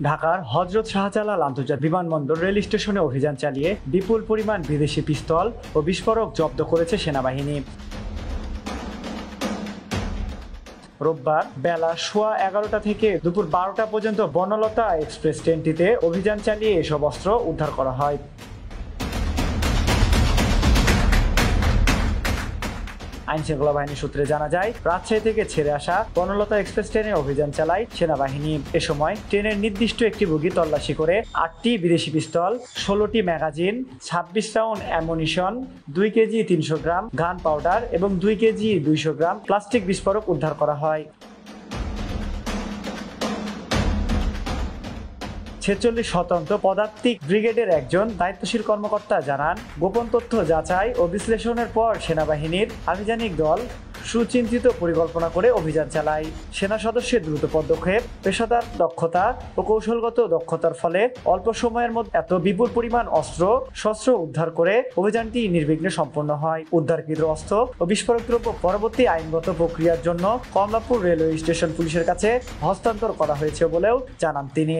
ঢাকার হযরত শাহজালাল আন্তর্জাতিক বিমানবন্দর রেল স্টেশনে অভিযান চালিয়ে বিপুল পরিমাণ বিদেশি পিস্তল ও বিস্ফোরক জব্দ করেছে সেনাবাহিনী। রোববার বেলা সোয়া 11টা থেকে দুপুর 12টা পর্যন্ত বনলতা এক্সপ্রেস ট্রেনটিতে অভিযান চালিয়ে এসব অস্ত্র উদ্ধার করা হয়। আইনশৃঙ্খলা বাহিনী সূত্রে জানা যায়, রাজশাহী থেকে ছেড়ে আসা বনলতা এক্সপ্রেস ট্রেনে অভিযান চালায় সেনাবাহিনী। এ সময় ট্রেনের নির্দিষ্ট একটি বগি তল্লাশি করে 8টি বিদেশি পিস্তল, 16টি ম্যাগাজিন, 26 রাউন্ড অ্যামুনিশন, 2 কেজি 300 গ্রাম গান পাউডার এবং 2 কেজি 200 গ্রাম প্লাস্টিক বিস্ফোরক উদ্ধার করা হয়। 46 স্বতন্ত্র পদাতিক ব্রিগেডের একজন দায়িত্বশীল কর্মকর্তা জানান, গোপন তথ্য যাচাই ও বিশ্লেষণের পর সেনাবাহিনীর আভিযানিক দল সুচিন্তিত পরিকল্পনা করে অভিযান চালায়। সেনা সদস্যের দ্রুত পদক্ষেপ, পেশাদার দক্ষতা ও কৌশলগত দক্ষতার ফলে অল্প সময়ের মধ্যে এত বিপুল পরিমাণ শস্ত্র উদ্ধার করে অভিযানটি নির্বিঘ্নে সম্পন্ন হয়। উদ্ধারকৃত অস্ত্র ও বিস্ফোরক দ্রব্য পরবর্তী আইনগত প্রক্রিয়ার জন্য কমলাপুর রেলওয়ে স্টেশন পুলিশের কাছে হস্তান্তর করা হয়েছে বলেও জানান তিনি।